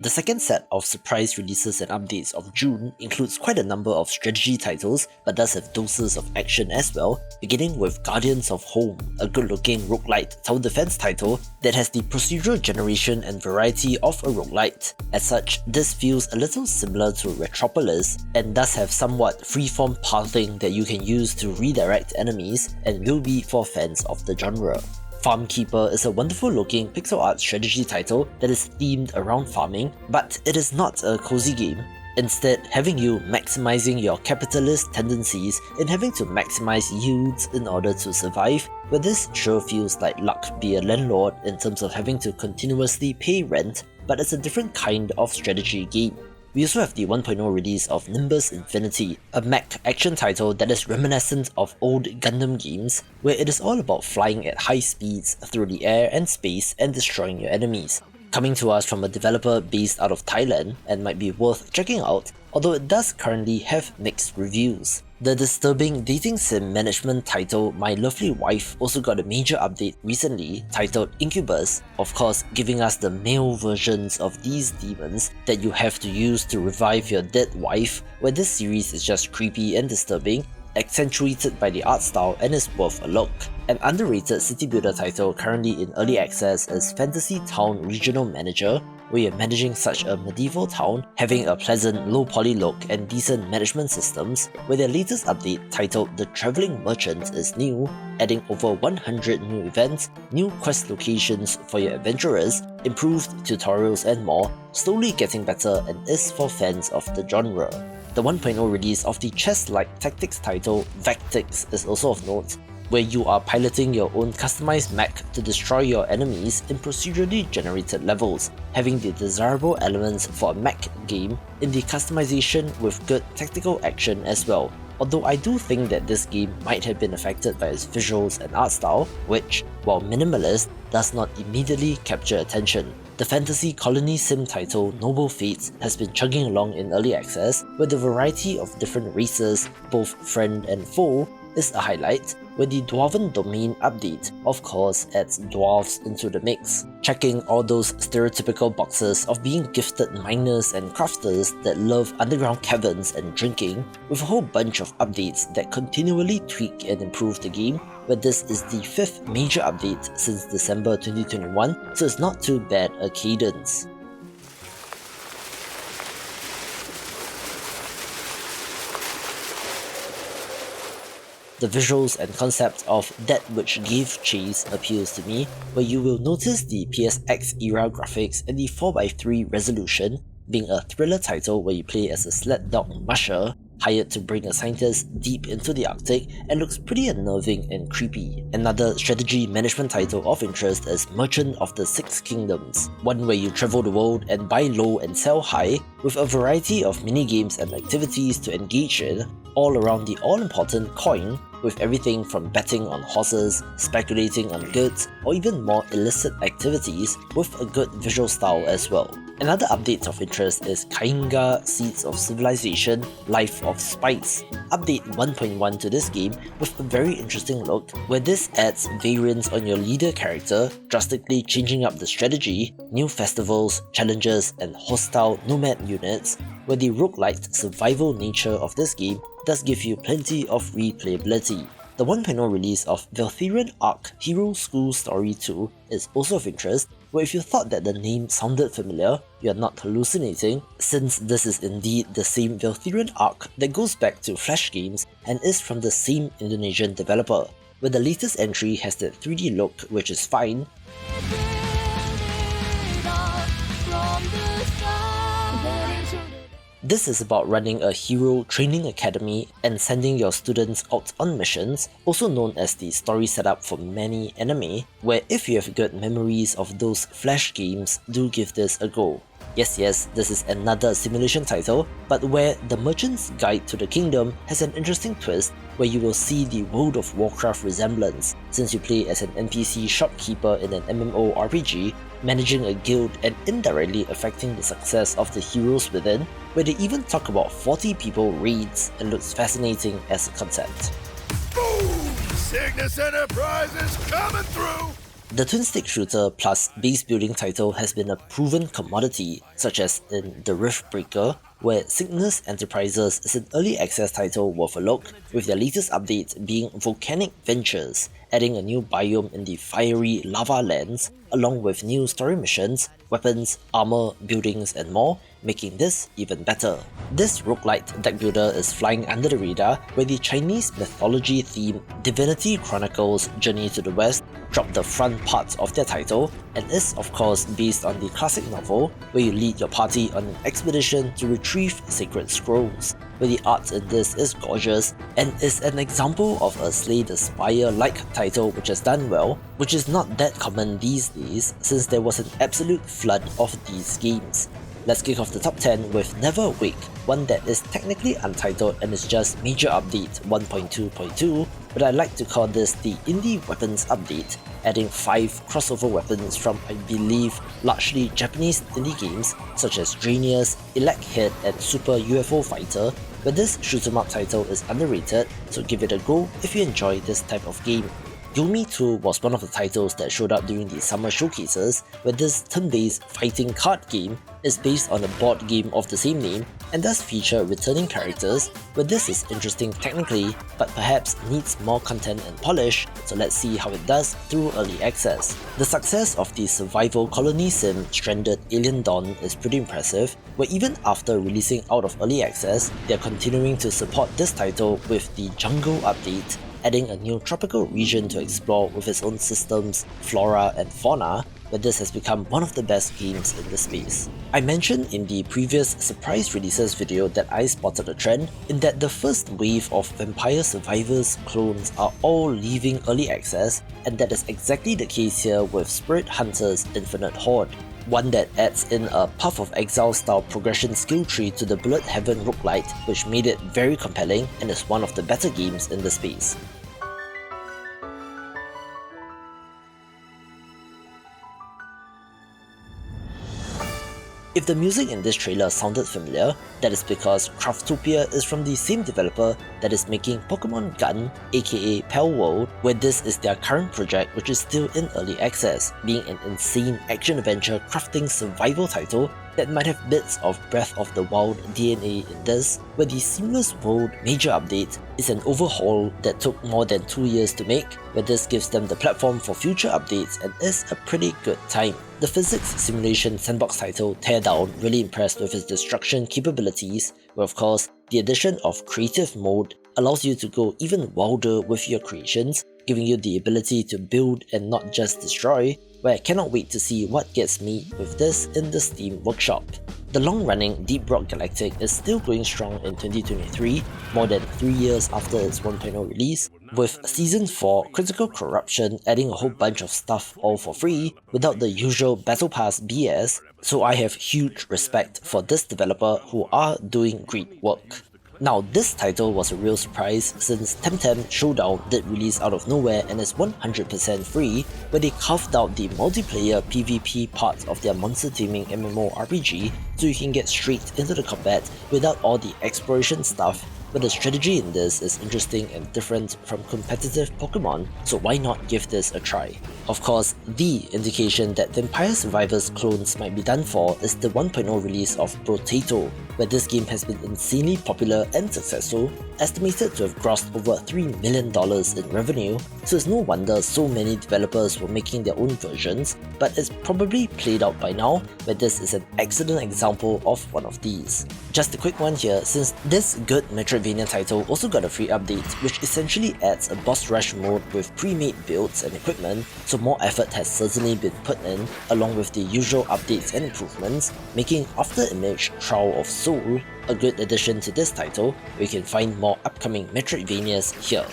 The second set of surprise releases and updates of June includes quite a number of strategy titles, but does have doses of action as well, beginning with Guardians of Holme, a good-looking roguelite tower defense title that has the procedural generation and variety of a roguelite. As such, this feels a little similar to Retropolis, and does have somewhat freeform pathing that you can use to redirect enemies, and will be for fans of the genre. Farmkeeper is a wonderful looking pixel art strategy title that is themed around farming, but it is not a cozy game. Instead, having you maximizing your capitalist tendencies and having to maximize yields in order to survive, where this sure feels like luck be a landlord in terms of having to continuously pay rent, but it's a different kind of strategy game. We also have the 1.0 release of Nimbus Infinity, a mech action title that is reminiscent of old Gundam games, where it is all about flying at high speeds through the air and space and destroying your enemies. Coming to us from a developer based out of Thailand, and might be worth checking out, although it does currently have mixed reviews. The disturbing dating sim management title My Lovely Wife also got a major update recently titled Incubus, of course giving us the male versions of these demons that you have to use to revive your dead wife, where this series is just creepy and disturbing, accentuated by the art style and is worth a look. An underrated city builder title currently in early access is Fantasy Town Regional Manager, where you're managing such a medieval town, having a pleasant low poly look and decent management systems, where their latest update titled The Travelling Merchant is new, adding over 100 new events, new quest locations for your adventurers, improved tutorials and more, slowly getting better and is for fans of the genre. The 1.0 release of the chess-like tactics title Vactics is also of note, where you are piloting your own customized mech to destroy your enemies in procedurally generated levels, having the desirable elements for a mech game in the customization with good tactical action as well. Although I do think that this game might have been affected by its visuals and art style, which, while minimalist, does not immediately capture attention. The fantasy colony sim title Noble Fates has been chugging along in early access, where the variety of different races, both friend and foe, is a highlight, where the Dwarven domain update of course adds dwarves into the mix, checking all those stereotypical boxes of being gifted miners and crafters that love underground caverns and drinking, with a whole bunch of updates that continually tweak and improve the game, where this is the 5th major update since December 2021, so it's not too bad a cadence. The visuals and concept of That Which Gave Chase appeals to me, where you will notice the PSX era graphics and the 4x3 resolution, being a thriller title where you play as a sled dog musher, hired to bring a scientist deep into the Arctic, and looks pretty unnerving and creepy. Another strategy management title of interest is Merchant of the Six Kingdoms, one where you travel the world and buy low and sell high, with a variety of minigames and activities to engage in, all around the all-important coin, with everything from betting on horses, speculating on goods, or even more illicit activities, with a good visual style as well. Another update of interest is Kainga Seeds of Civilization Life of Spice, update 1.1 to this game with a very interesting look, where this adds variants on your leader character, drastically changing up the strategy, new festivals, challenges, and hostile nomad units, where the roguelite survival nature of this game does give you plenty of replayability. The 1.0 release of Valthirian Arc Hero School Story 2 is also of interest, where if you thought that the name sounded familiar, you are not hallucinating, since this is indeed the same Valthirian Arc that goes back to Flash games and is from the same Indonesian developer, where the latest entry has that 3D look which is fine, This is about running a hero training academy and sending your students out on missions, also known as the story setup for many anime, where if you have good memories of those Flash games, do give this a go. Yes, this is another simulation title, but where The Merchant's Guide to the Kingdom has an interesting twist where you will see the World of Warcraft resemblance, since you play as an NPC shopkeeper in an MMORPG, managing a guild and indirectly affecting the success of the heroes within, where they even talk about 40 people raids and looks fascinating as a concept. Boom! Cygnus Enterprises coming through! The twin-stick shooter plus base building title has been a proven commodity, such as in The Riftbreaker, where Cygnus Enterprises is an early access title worth a look, with their latest update being Volcanic Ventures, adding a new biome in the fiery lava lands, along with new story missions, weapons, armor, buildings and more, making this even better. This roguelite deck builder is flying under the radar, where the Chinese mythology themed Divinity Chronicles Journey to the West dropped the front parts of their title, and is of course based on the classic novel, where you lead your party on an expedition to retrieve sacred scrolls, where the art in this is gorgeous and is an example of a Slay the Spire-like title which has done well, which is not that common these days since there was an absolute flood of these games. Let's kick off the top 10 with Never Awake, one that is technically untitled and is just Major Update 1.2.2, but I like to call this the Indie Weapons Update, adding 5 crossover weapons from I believe largely Japanese indie games such as Dranius, Elect Hit and Super UFO Fighter, but this shoot 'em up title is underrated, so give it a go if you enjoy this type of game. Yomi 2 was one of the titles that showed up during the summer showcases, where this turn-based fighting card game is based on a board game of the same name and does feature returning characters, where this is interesting technically, but perhaps needs more content and polish, so let's see how it does through early access. The success of the survival colony sim Stranded Alien Dawn is pretty impressive, where even after releasing out of early access, they are continuing to support this title with the Jungle update, adding a new tropical region to explore with its own systems, flora and fauna, where this has become one of the best games in the space. I mentioned in the previous surprise releases video that I spotted a trend in that the first wave of Vampire Survivors clones are all leaving early access, and that is exactly the case here with Spirit Hunter's Infinite Horde, one that adds in a Path of Exile style progression skill tree to the Bullet Heaven roguelite, which made it very compelling and is one of the better games in the space. If the music in this trailer sounded familiar, that is because Craftopia is from the same developer that is making Pokemon Gun, aka Pal World, where this is their current project which is still in early access, being an insane action-adventure crafting survival title that might have bits of Breath of the Wild DNA in this, where the Seamless World major update is an overhaul that took more than 2 years to make, where this gives them the platform for future updates and is a pretty good time. The physics simulation sandbox title Teardown really impressed with its destruction capabilities, where of course the addition of creative mode allows you to go even wilder with your creations, giving you the ability to build and not just destroy, where I cannot wait to see what gets me with this in the Steam workshop. The long-running Deep Rock Galactic is still going strong in 2023, more than 3 years after its 1.0 release, with Season 4 Critical Corruption adding a whole bunch of stuff all for free without the usual Battle Pass BS, so I have huge respect for this developer who are doing great work. Now, this title was a real surprise since Temtem Showdown did release out of nowhere and is 100% free, where they carved out the multiplayer PvP part of their monster taming MMORPG so you can get straight into the combat without all the exploration stuff, but the strategy in this is interesting and different from competitive Pokemon, so why not give this a try? Of course, the indication that Vampire Survivors clones might be done for is the 1.0 release of Brotato, where this game has been insanely popular and successful, estimated to have grossed over $3 million in revenue, so it's no wonder so many developers were making their own versions, but it's probably played out by now, where this is an excellent example of one of these. Just a quick one here, since this good Metroidvania title also got a free update, which essentially adds a boss rush mode with pre-made builds and equipment, so more effort has certainly been put in, along with the usual updates and improvements, making After Image Trial of Soul a good addition to this title, where you can find more upcoming Metroidvanias here.